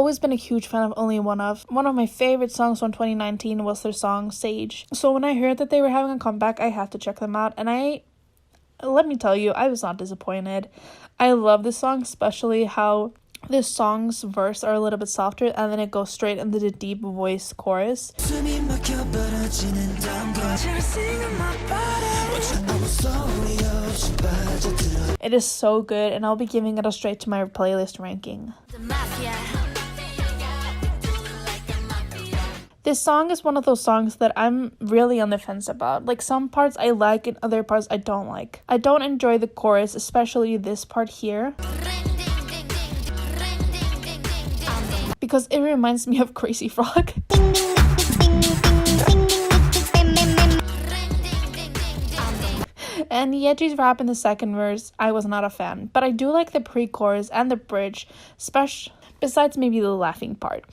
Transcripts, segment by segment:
always been a huge fan of onlyoneof. One of my favorite songs from 2019 was their song Sage. So when I heard that they were having a comeback, I had to check them out, and let me tell you, I was not disappointed. I love this song, especially how this song's verse are a little bit softer and then it goes straight into the deep voice chorus. It is so good, and I'll be giving it a straight to my playlist ranking. This song is one of those songs that I'm really on the fence about. Like, some parts I like and other parts I don't like. I don't enjoy the chorus, especially this part here, because it reminds me of Crazy Frog. And Yeji's rap in the second verse, I was not a fan. But I do like the pre-chorus and the bridge, besides maybe the laughing part.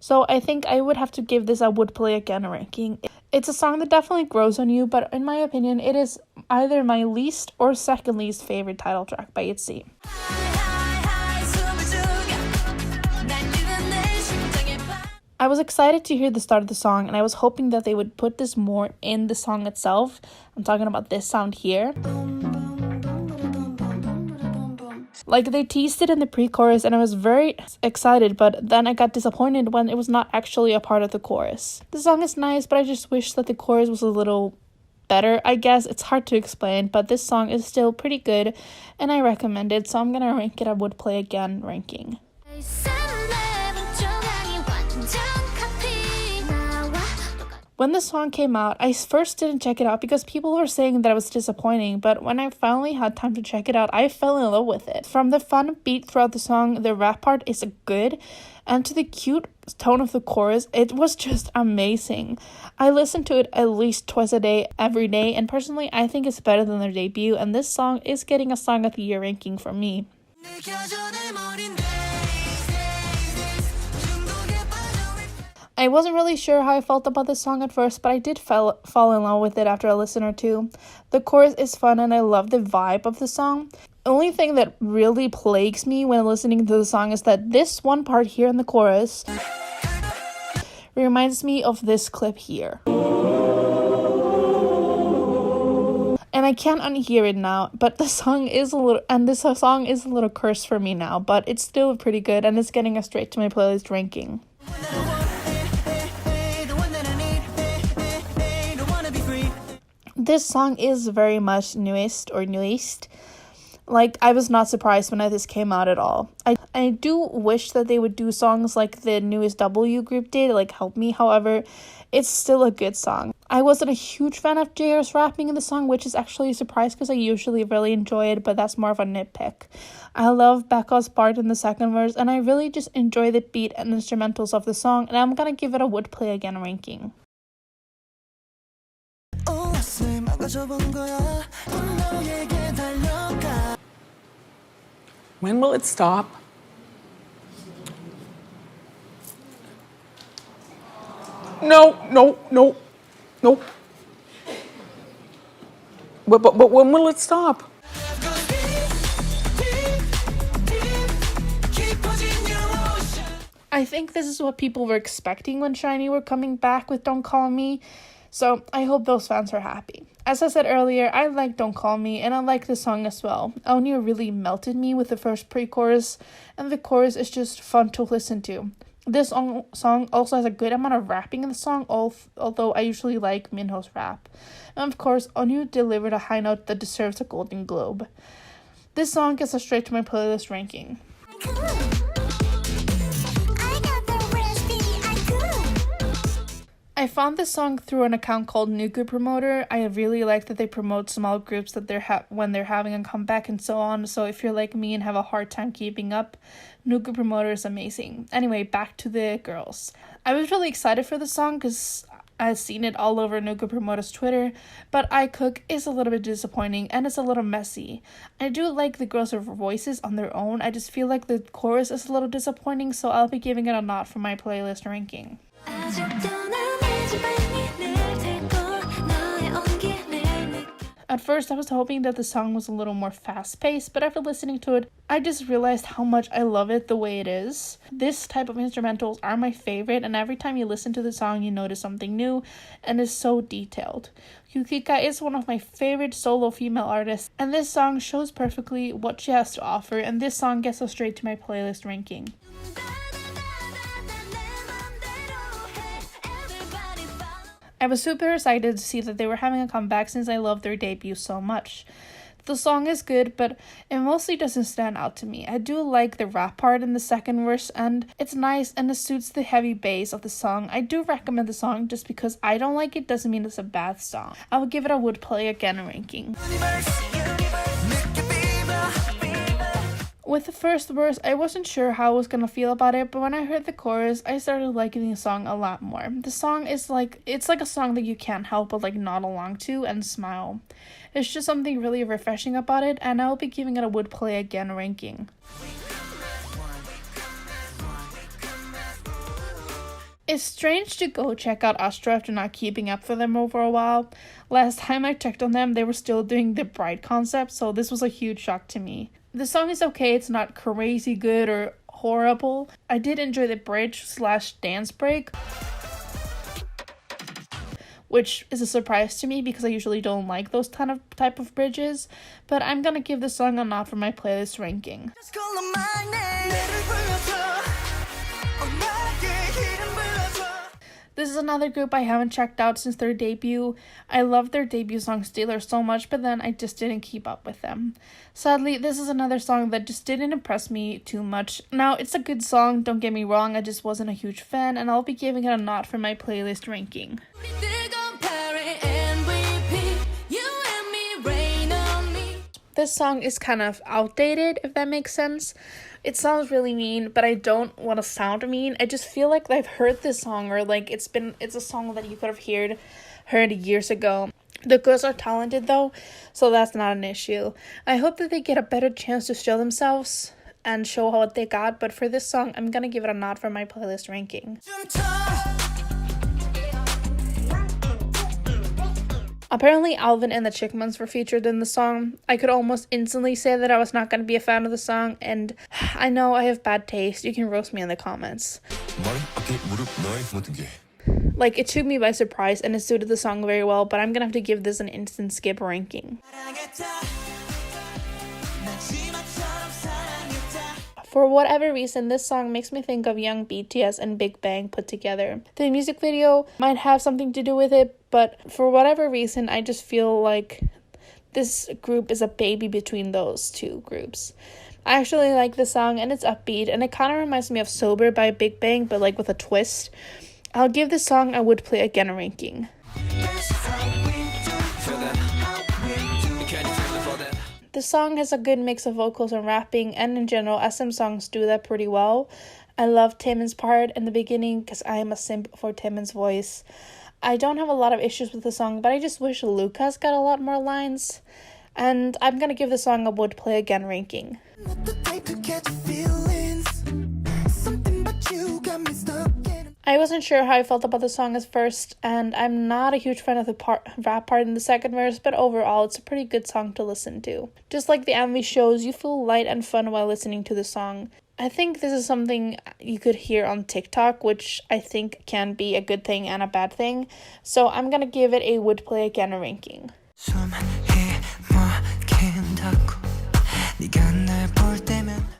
So I think I would have to give this a would play again ranking. It's a song that definitely grows on you, but in my opinion, it is either my least or second least favorite title track by itzy. I was excited to hear the start of the song, and I was hoping that they would put this more in the song itself. I'm talking about this sound here. Like, they teased it in the pre-chorus, and I was very excited, but then I got disappointed when it was not actually a part of the chorus. The song is nice, but I just wish that the chorus was a little better, I guess. It's hard to explain, but this song is still pretty good, and I recommend it, so I'm gonna rank it a would play again ranking. When the song came out, I first didn't check it out because people were saying that it was disappointing, but when I finally had time to check it out, I fell in love with it. From the fun beat throughout the song, the rap part is good, and to the cute tone of the chorus, it was just amazing. I listen to it at least twice a day, every day, and personally, I think it's better than their debut, and this song is getting a Song of the Year ranking from me. I wasn't really sure how I felt about this song at first, but I did fall in love with it after a listen or two. The chorus is fun and I love the vibe of the song. The only thing that really plagues me when listening to the song is that this one part here in the chorus reminds me of this clip here. And I can't unhear it now, but this song is a little cursed for me now, but it's still pretty good and it's getting us straight to my playlist ranking. This song is very much nuest. Like, I was not surprised when this came out at all. I do wish that they would do songs like the newest W group did, like Help Me. However, it's still a good song. I wasn't a huge fan of JR's rapping in the song, which is actually a surprise because I usually really enjoy it, but that's more of a nitpick. I love Becca's part in the second verse, and I really just enjoy the beat and instrumentals of the song, and I'm gonna give it a would play again ranking. When will it stop? No. But when will it stop? I think this is what people were expecting when shinee were coming back with Don't Call Me. So I hope those fans are happy. As I said earlier, I like Don't Call Me, and I like the song as well. Onyu really melted me with the first pre-chorus, and the chorus is just fun to listen to. This song also has a good amount of rapping in the song, although I usually like Minho's rap. And of course, Onyu delivered a high note that deserves a Golden Globe. This song gets us straight to my playlist ranking. I found this song through an account called New Group Promoter. I really like that they promote small groups that when they're having a comeback and so on. So if you're like me and have a hard time keeping up, New Group Promoter is amazing. Anyway, back to the girls. I was really excited for the song because I've seen it all over New Group Promoter's Twitter, but I Cook is a little bit disappointing and it's a little messy. I do like the girls' voices on their own. I just feel like the chorus is a little disappointing, so I'll be giving it a nod for my playlist ranking. At first, I was hoping that the song was a little more fast-paced, but after listening to it, I just realized how much I love it the way it is. This type of instrumentals are my favorite, and every time you listen to the song, you notice something new, and it's so detailed. Yukika is one of my favorite solo female artists, and this song shows perfectly what she has to offer, and this song gets us straight to my playlist ranking. I was super excited to see that they were having a comeback since I love their debut so much. The song is good, but it mostly doesn't stand out to me. I do like the rap part in the second verse, and it's nice and it suits the heavy bass of the song. I do recommend the song. Just because I don't like it doesn't mean it's a bad song. I would give it a would play again ranking. With the first verse, I wasn't sure how I was gonna feel about it, but when I heard the chorus, I started liking the song a lot more. The song is it's like a song that you can't help but like nod along to and smile. It's just something really refreshing about it, and I'll be giving it a would play again ranking. It's strange to go check out Astro after not keeping up for them over a while. Last time I checked on them, they were still doing the Bride concept, so this was a huge shock to me. The song is okay, it's not crazy good or horrible. I did enjoy the bridge/dance break, which is a surprise to me because I usually don't like those type of bridges, but I'm gonna give the song a nod for my playlist ranking. This is another group I haven't checked out since their debut. I love their debut song Stealer so much, but then I just didn't keep up with them. Sadly, this is another song that just didn't impress me too much. Now, it's a good song, don't get me wrong, I just wasn't a huge fan, and I'll be giving it a nod for my playlist ranking. This song is kind of outdated, if that makes sense. It sounds really mean, but I don't want to sound mean. I just feel like I've heard this song, or like it's a song that you could have heard years ago. The girls are talented though, so that's not an issue. I hope that they get a better chance to show themselves and show what they got, but for this song, I'm gonna give it a nod for my playlist ranking. Apparently, Alvin and the Chickmans were featured in the song. I could almost instantly say that I was not going to be a fan of the song, and I know I have bad taste. You can roast me in the comments. Like, it took me by surprise, and it suited the song very well, but I'm going to have to give this an instant skip ranking. For whatever reason, this song makes me think of young BTS and Big Bang put together. The music video might have something to do with it, but for whatever reason, I just feel like this group is a baby between those two groups. I actually like the song, and it's upbeat, and it kind of reminds me of Sober by Big Bang, but like with a twist. I'll give this song a would play again ranking. The song has a good mix of vocals and rapping, and in general, SM songs do that pretty well. I love Taemin's part in the beginning because I am a simp for Taemin's voice. I don't have a lot of issues with the song, but I just wish Lucas got a lot more lines. And I'm gonna give the song a would play again ranking. I wasn't sure how I felt about the song at first, and I'm not a huge fan of the rap part in the second verse, but overall it's a pretty good song to listen to. Just like the MV shows, you feel light and fun while listening to the song. I think this is something you could hear on TikTok, which I think can be a good thing and a bad thing, so I'm gonna give it a would play again ranking.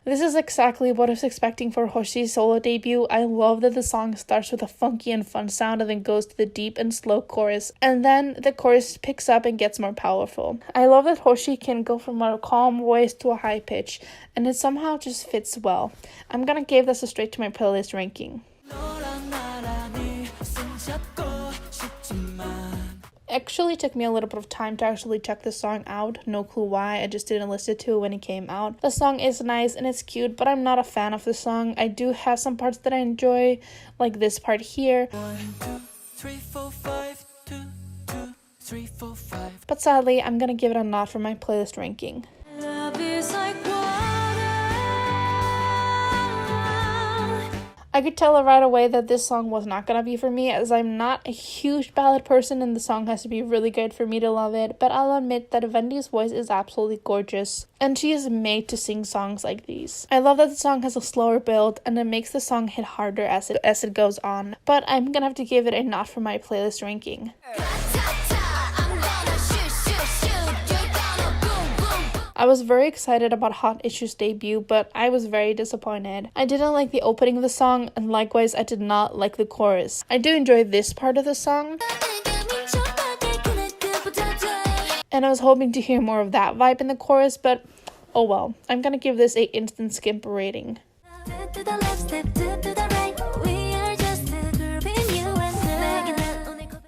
This is exactly what I was expecting for Hoshi's solo debut. I love that the song starts with a funky and fun sound and then goes to the deep and slow chorus, and then the chorus picks up and gets more powerful. I love that Hoshi can go from a calm voice to a high pitch, and it somehow just fits well. I'm gonna give this a straight to my playlist ranking. Actually took me a little bit of time to actually check the song out. No clue why, I just didn't listen to it when it came out. The song is nice and it's cute, but I'm not a fan of the song. I do have some parts that I enjoy, like this part here. 1, 2, 3, 4, 5, 2, 2, 3, 4, 5. But sadly, I'm gonna give it a nod for my playlist ranking. I could tell right away that this song was not gonna be for me, as I'm not a huge ballad person and the song has to be really good for me to love it, but I'll admit that Wendy's voice is absolutely gorgeous, and she is made to sing songs like these. I love that the song has a slower build, and it makes the song hit harder as it goes on, but I'm gonna have to give it a not for my playlist ranking. I was very excited about Hot Issue's debut, but I was very disappointed. I didn't like the opening of the song, and likewise I did not like the chorus. I do enjoy this part of the song, and I was hoping to hear more of that vibe in the chorus, but oh well. I'm gonna give this a instant skip rating.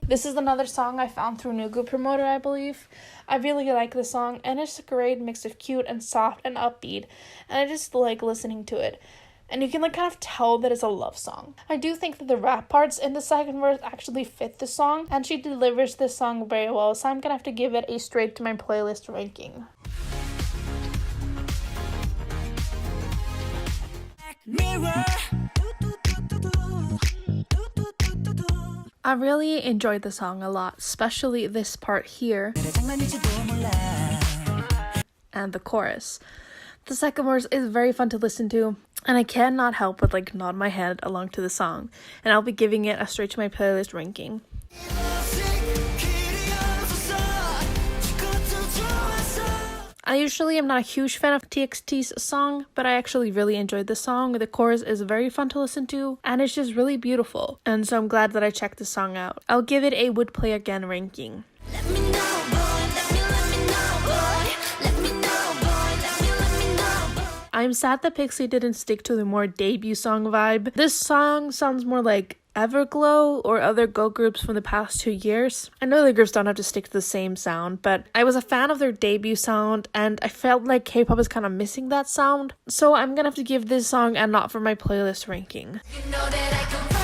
This is another song I found through Nugu Promoter, I believe. I really like the song, and it's a great mix of cute and soft and upbeat, and I just like listening to it. And you can kind of tell that it's a love song. I do think that the rap parts in the second verse actually fit the song, and she delivers this song very well, so I'm gonna have to give it a straight to my playlist ranking. Mirror. I really enjoyed the song a lot, especially this part here and the chorus. The second verse is very fun to listen to, and I cannot help but nod my head along to the song, and I'll be giving it a straight to my playlist ranking. I usually am not a huge fan of TXT's song, but I actually really enjoyed the song. The chorus is very fun to listen to, and it's just really beautiful, and so I'm glad that I checked the song out. I'll give it a would play again ranking. I'm sad that Pixie didn't stick to the more debut song vibe. This song sounds more like Everglow or other girl groups from the past 2 years. I know the groups don't have to stick to the same sound, but I was a fan of their debut sound, and I felt like K-pop is kind of missing that sound. So I'm gonna have to give this song a not for my playlist ranking. You know that I come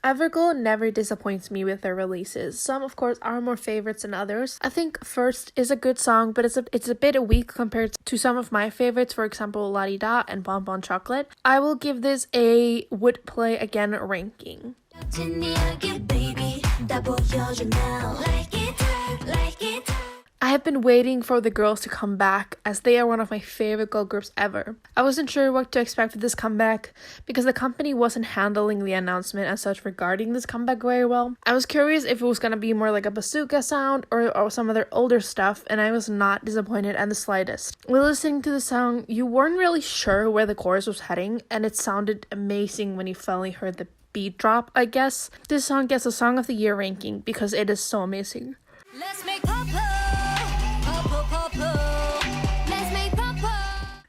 Everglow never disappoints me with their releases. Some, of course, are more favorites than others. I think First is a good song, but it's a bit weak compared to some of my favorites, for example, La-Di-Da and Bon Bon Chocolate. I will give this a would play again ranking. I have been waiting for the girls to come back, as they are one of my favorite girl groups ever. I wasn't sure what to expect with this comeback, because the company wasn't handling the announcement and such regarding this comeback very well. I was curious if it was gonna be more like a bazooka sound or some of their older stuff, and I was not disappointed in the slightest. While listening to the song, you weren't really sure where the chorus was heading, and it sounded amazing when you finally heard the beat drop, I guess. This song gets a Song of the Year ranking because it is so amazing. Let's make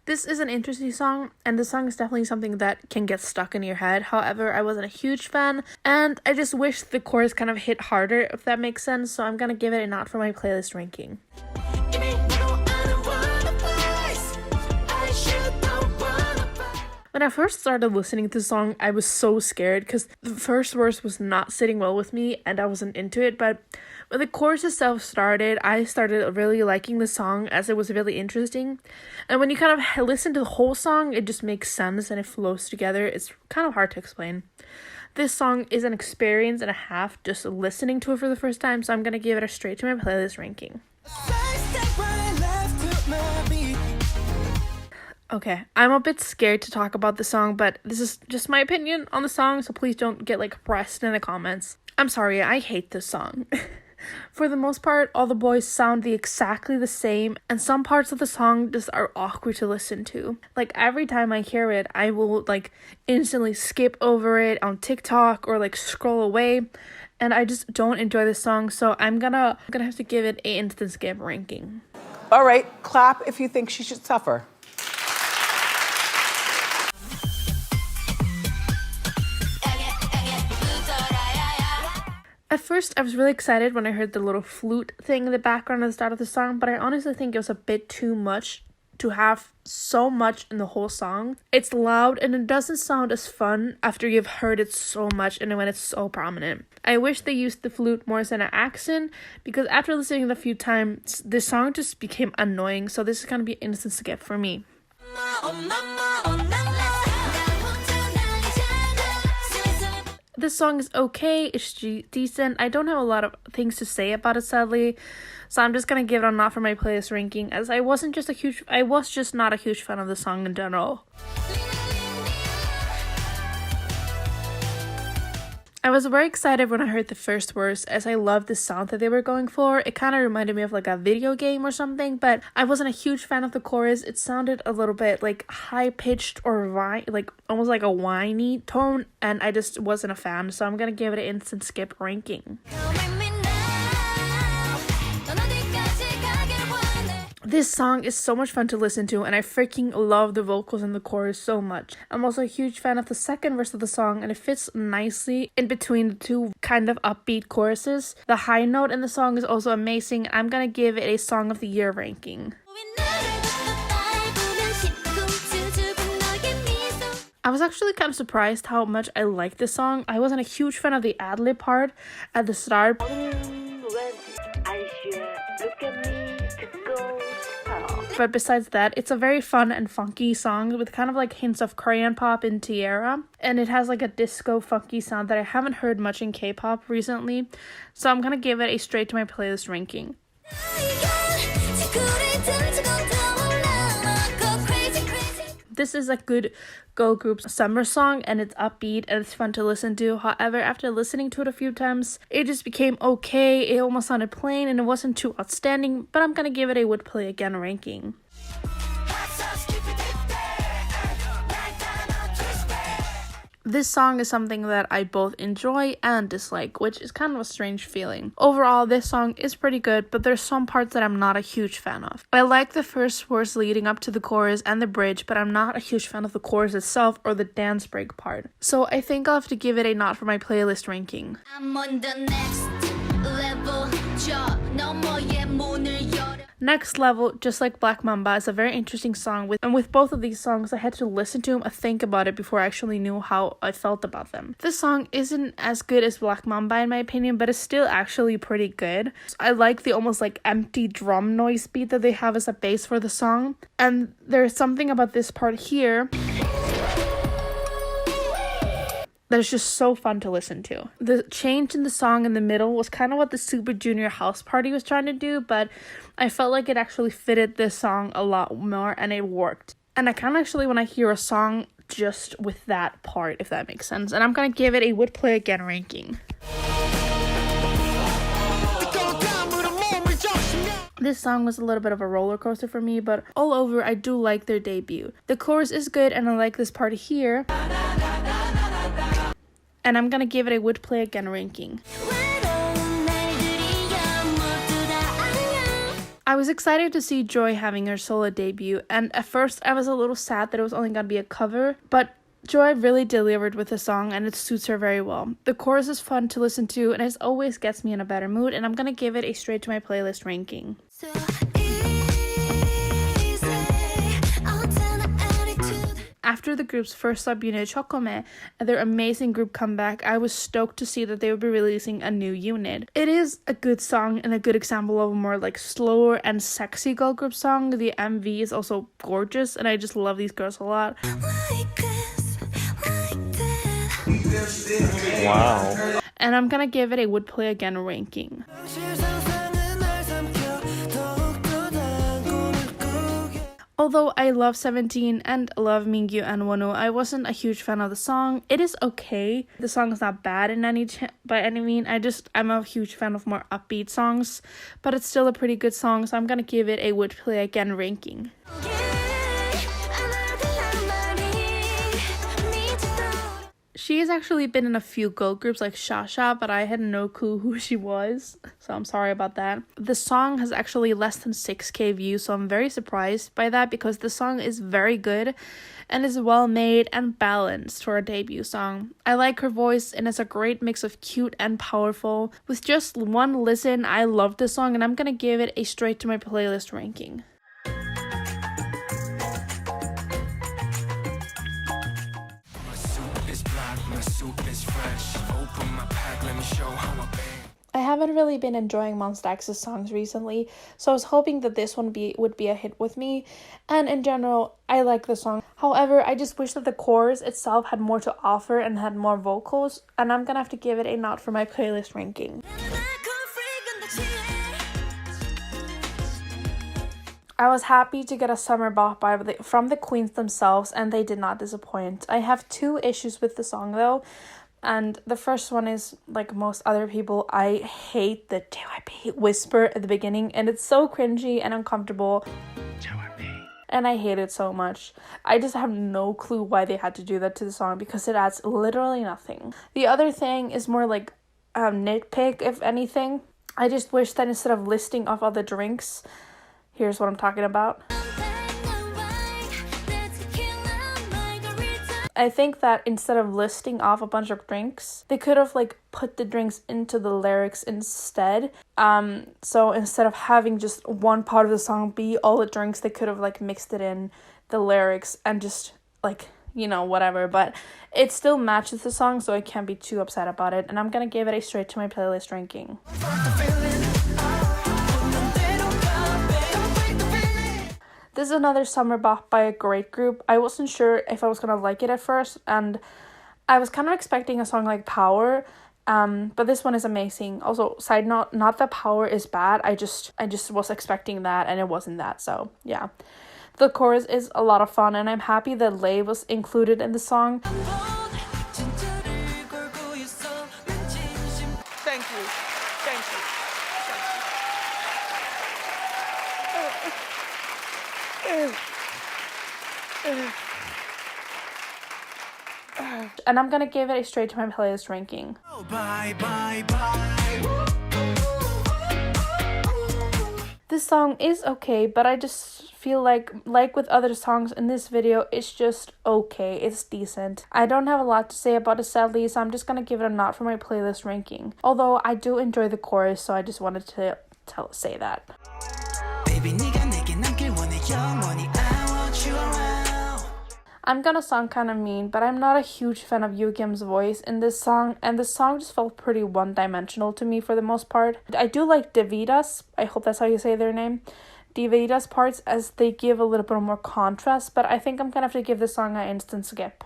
This is an interesting song, and the song is definitely something that can get stuck in your head. However, I wasn't a huge fan, and I just wish the chorus kind of hit harder, if that makes sense, so I'm gonna give it a not for my playlist ranking. When I first started listening to the song, I was so scared because the first verse was not sitting well with me and I wasn't into it, but when the chorus itself started, I started really liking the song as it was really interesting. And when you kind of listen to the whole song, it just makes sense and it flows together. It's kind of hard to explain. This song is an experience and a half just listening to it for the first time, so I'm going to give it a straight to my playlist ranking. Okay, I'm a bit scared to talk about the song, but this is just my opinion on the song, so please don't get pressed in the comments. I'm sorry, I hate this song. For the most part, all the boys sound exactly the same, and some parts of the song just are awkward to listen to. Every time I hear it, I will instantly skip over it on TikTok or scroll away, and I just don't enjoy this song, so I'm gonna have to give it an instant skip ranking. All right, clap if you think she should suffer. At first, I was really excited when I heard the little flute thing in the background at the start of the song, but I honestly think it was a bit too much to have so much in the whole song. It's loud and it doesn't sound as fun after you've heard it so much and when it's so prominent. I wish they used the flute more as an accent, because after listening a few times, this song just became annoying, so this is gonna be an instant skip for me. This song is okay, it's decent. I don't have a lot of things to say about it, sadly, so I'm just gonna give it a not for my playlist ranking, as I was just not a huge fan of the song in general. I was very excited when I heard the first verse, as I loved the sound that they were going for. It kind of reminded me of like a video game or something, but I wasn't a huge fan of the chorus. It sounded a little bit like high-pitched or like almost like a whiny tone, and I just wasn't a fan, so I'm gonna give it an instant skip ranking. This song is so much fun to listen to, and I freaking love the vocals in the chorus so much. I'm also a huge fan of the second verse of the song, and it fits nicely in between the two kind of upbeat choruses. The high note in the song is also amazing. I'm gonna give it a Song of the Year ranking. I was actually kind of surprised how much I liked this song. I wasn't a huge fan of the ad-lib part at the start. But besides that, it's a very fun and funky song with kind of like hints of Korean pop in Tierra. And it has like a disco funky sound that I haven't heard much in K-pop recently. So I'm gonna give it a straight to my playlist ranking. This is a good girl group summer song, and it's upbeat and it's fun to listen to. However, after listening to it a few times, it just became okay. It almost sounded plain and it wasn't too outstanding, but I'm gonna give it a would play again ranking. This song is something that I both enjoy and dislike, which is kind of a strange feeling. Overall, this song is pretty good, but there's some parts that I'm not a huge fan of. I like the first verse leading up to the chorus and the bridge, but I'm not a huge fan of the chorus itself or the dance break part. So I think I'll have to give it a not for my playlist ranking. I'm on the next level. Next Level, just like Black Mamba, is a very interesting song, and with both of these songs I had to listen to them and think about it before I actually knew how I felt about them. This song isn't as good as Black Mamba in my opinion, but it's still actually pretty good. I like the almost like empty drum noise beat that they have as a bass for the song, and there's something about this part here that is just so fun to listen to. The change in the song in the middle was kind of what the Super Junior House Party was trying to do, but I felt like it actually fitted this song a lot more and it worked. And I kind of actually want to hear a song just with that part, if that makes sense. And I'm going to give it a would play again ranking. This song was a little bit of a roller coaster for me, but all over I do like their debut. The chorus is good and I like this part here. And I'm gonna give it a would play again ranking. I was excited to see Joy having her solo debut, and at first I was a little sad that it was only gonna be a cover, but Joy really delivered with the song and it suits her very well. The chorus is fun to listen to and it always gets me in a better mood, and I'm gonna give it a straight to my playlist ranking. After the group's first subunit, Chokome, and their amazing group comeback, I was stoked to see that they would be releasing a new unit. It is a good song and a good example of a more like slower and sexy girl group song. The MV is also gorgeous and I just love these girls a lot. Wow. And I'm gonna give it a would play again ranking. Although I love 17 and love Mingyu and wonwoo, I wasn't a huge fan of the song. It is okay. The song is not bad in by any mean. I'm a huge fan of more upbeat songs, but it's still a pretty good song, so I'm gonna give it a would play again ranking. She has actually been in a few girl groups like Shasha, but I had no clue who she was, so I'm sorry about that. The song has actually less than 6k views, so I'm very surprised by that because the song is very good and is well made and balanced for a debut song. I like her voice and it's a great mix of cute and powerful. With just one listen, I love the song and I'm gonna give it a straight to my playlist ranking. I haven't really been enjoying Monsta X's songs recently, so I was hoping that this one would be a hit with me, and in general, I like the song. However, I just wish that the chorus itself had more to offer and had more vocals, and I'm gonna have to give it a not for my playlist ranking. I was happy to get a summer bop from the queens themselves, and they did not disappoint. I have 2 issues with the song though. And the first one is, like most other people, I hate the whisper at the beginning, and it's so cringy and uncomfortable. And I hate it so much. I just have no clue why they had to do that to the song, because it adds literally nothing. The other thing is more like nitpick, if anything. I just wish that instead of listing off all the drinks, here's what I'm talking about. I think that instead of listing off a bunch of drinks, they could have like put the drinks into the lyrics instead. So instead of having just one part of the song be all the drinks, they could have like mixed it in the lyrics and just like, you know, whatever. But it still matches the song, so I can't be too upset about it. And I'm gonna give it a straight to my playlist ranking. This is another summer bop by a great group. I wasn't sure if I was gonna like it at first, and I was kind of expecting a song like Power, but this one is amazing. Also, side note, not that Power is bad, I just was expecting that, and it wasn't that, so yeah. The chorus is a lot of fun, and I'm happy that Lay was included in the song. Thank you. Thank you. And I'm gonna give it a straight to my playlist ranking. This song is okay, but I just feel like with other songs in this video, it's just okay. It's decent. I don't have a lot to say about it, sadly, so I'm just gonna give it a not for my playlist ranking. Although I do enjoy the chorus, so I just wanted to say that. I'm gonna sound kind of mean, but I'm not a huge fan of Yukim's voice in this song, and the song just felt pretty one-dimensional to me for the most part. I do like Davida's, I hope that's how you say their name, Davida's parts, as they give a little bit more contrast, but I think I'm gonna have to give this song an instant skip.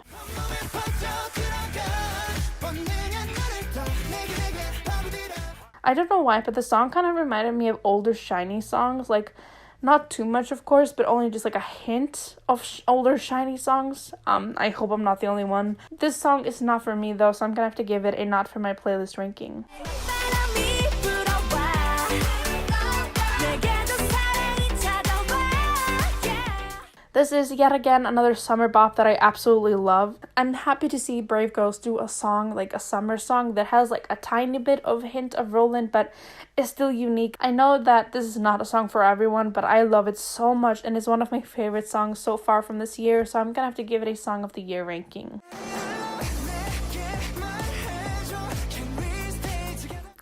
I don't know why, but the song kind of reminded me of older shinee songs, like not too much, of course, but only just like a hint of older shinee songs. I hope I'm not the only one. This song is not for me though, so I'm gonna have to give it a not for my playlist ranking. This is yet again another summer bop that I absolutely love. I'm happy to see Brave Girls do a song, like a summer song, that has like a tiny bit of hint of Roland, but is still unique. I know that this is not a song for everyone, but I love it so much, and it's one of my favorite songs so far from this year, so I'm gonna have to give it a Song of the Year ranking.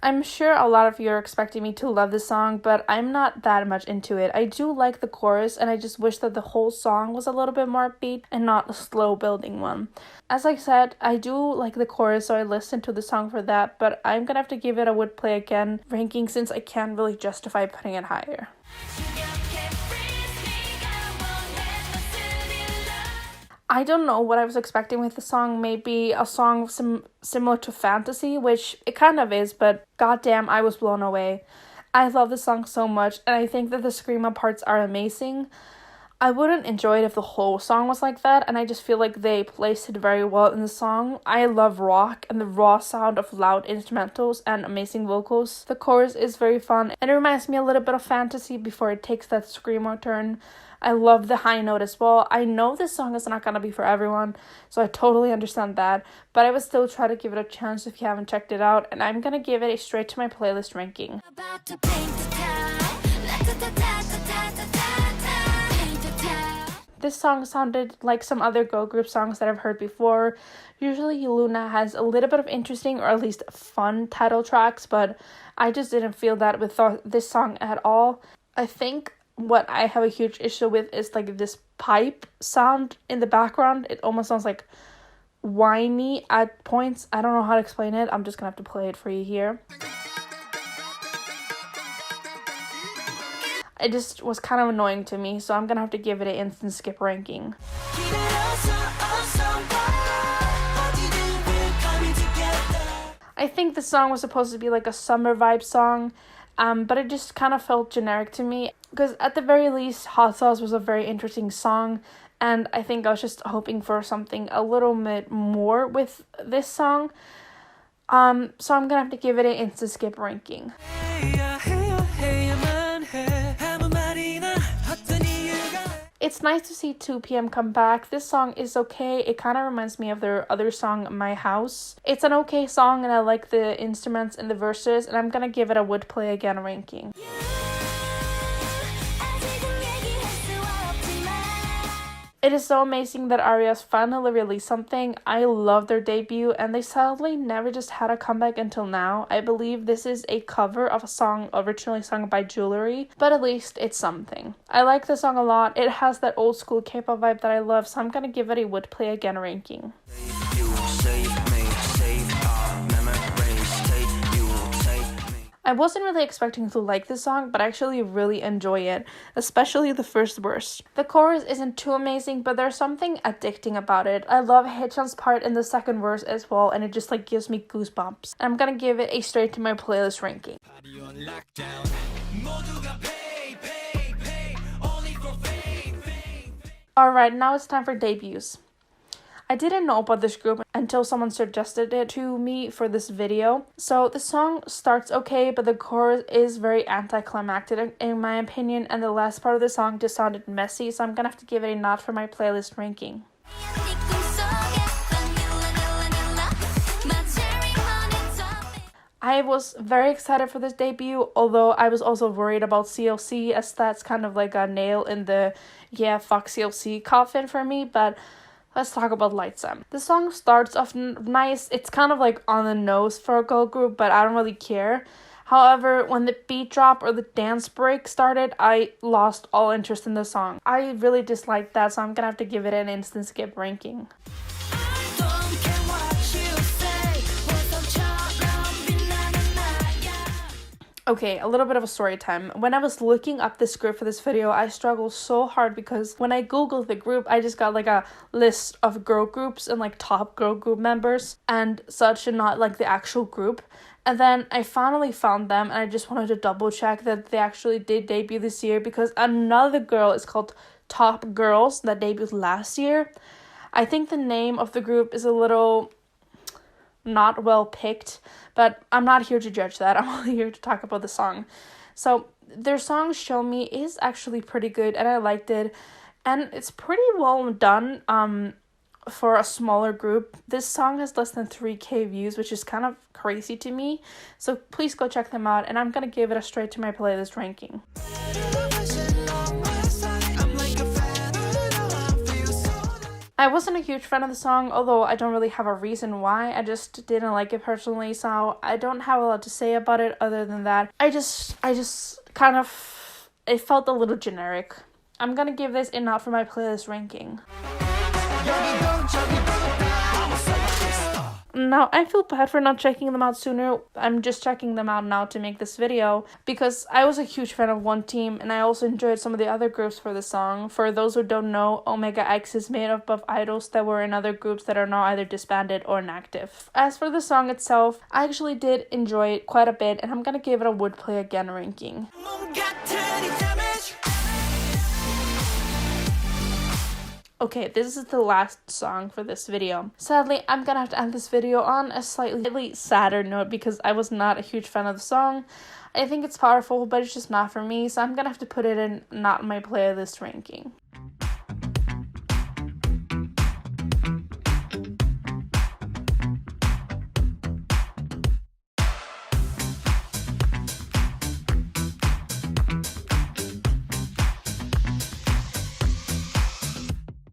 I'm sure a lot of you are expecting me to love this song, but I'm not that much into it. I do like the chorus, and I just wish that the whole song was a little bit more upbeat and not a slow building one. As I said, I do like the chorus, so I listened to the song for that, but I'm gonna have to give it a would play again ranking since I can't really justify putting it higher. I don't know what I was expecting with the song. Maybe a song similar to Fantasy, which it kind of is, but goddamn, I was blown away. I love the song so much, and I think that the screamo parts are amazing. I wouldn't enjoy it if the whole song was like that, and I just feel like they placed it very well in the song. I love rock and the raw sound of loud instrumentals and amazing vocals. The chorus is very fun, and it reminds me a little bit of Fantasy before it takes that screamo turn. I love the high note as well. I know this song is not gonna be for everyone, so I totally understand that, but I would still try to give it a chance if you haven't checked it out, and I'm gonna give it a straight to my playlist ranking. This song sounded like some other girl group songs that I've heard before. Usually Luna has a little bit of interesting, or at least fun, title tracks, but I just didn't feel that with this song at all. I think what I have a huge issue with is like this pipe sound in the background. It almost sounds like whiny at points. I don't know how to explain it. I'm just gonna have to play it for you here. It just was kind of annoying to me, so I'm gonna have to give it an instant skip ranking. I think the song was supposed to be like a summer vibe song, but it just kind of felt generic to me, because at the very least, Hot Sauce was a very interesting song, and I think I was just hoping for something a little bit more with this song. So I'm gonna have to give it an instant skip ranking. It's nice to see 2 p.m. come back. This song is okay. It kind of reminds me of their other song, My House. It's an okay song, and I like the instruments and the verses, and I'm gonna give it a would play again ranking. It is so amazing that Arias finally released something. I love their debut, and they sadly never just had a comeback until now. I believe this is a cover of a song originally sung by Jewelry, but at least it's something. I like the song a lot. It has that old school K-pop vibe that I love, so I'm gonna give it a would play again ranking. I wasn't really expecting to like this song, but I actually really enjoy it, especially the first verse. The chorus isn't too amazing, but there's something addicting about it. I love Haechan's part in the second verse as well, and it just like gives me goosebumps. I'm gonna give it a straight to my playlist ranking. Alright, now it's time for debuts. I didn't know about this group until someone suggested it to me for this video. So the song starts okay, but the chorus is very anticlimactic in my opinion, and the last part of the song just sounded messy, so I'm gonna have to give it a nod for my playlist ranking. I was very excited for this debut, although I was also worried about CLC, as that's kind of like a nail in the yeah fuck CLC coffin for me, but let's talk about Lightsam. The song starts off nice. It's kind of like on the nose for a girl group, but I don't really care. However, when the beat drop or the dance break started, I lost all interest in the song. I really disliked that, so I'm gonna have to give it an instant skip ranking. Okay, a little bit of a story time. When I was looking up this group for this video, I struggled so hard because when I googled the group, I just got like a list of girl groups and like top girl group members and such, and not like the actual group. And then I finally found them, and I just wanted to double check that they actually did debut this year, because another girl is called Top Girls that debuted last year. I think the name of the group is a little not well picked, but I'm not here to judge that. I'm only here to talk about the song. So their song Show Me is actually pretty good, and I liked it, and it's pretty well done for a smaller group. This song has less than 3k views, which is kind of crazy to me, so please go check them out, and I'm gonna give it a straight to my playlist ranking. I wasn't a huge fan of the song, although I don't really have a reason why. I just didn't like it personally, so I don't have a lot to say about it other than that. I just kind of, it felt a little generic. I'm gonna give this a nod for my playlist ranking. Now, I feel bad for not checking them out sooner. I'm just checking them out now to make this video, because I was a huge fan of One Team, and I also enjoyed some of the other groups for the song. For those who don't know, Omega X is made up of idols that were in other groups that are now either disbanded or inactive. As for the song itself, I actually did enjoy it quite a bit, and I'm gonna give it a would play again ranking. Okay, this is the last song for this video. Sadly, I'm gonna have to end this video on a slightly sadder note, because I was not a huge fan of the song. I think it's powerful, but it's just not for me, so I'm gonna have to put it in not my playlist ranking.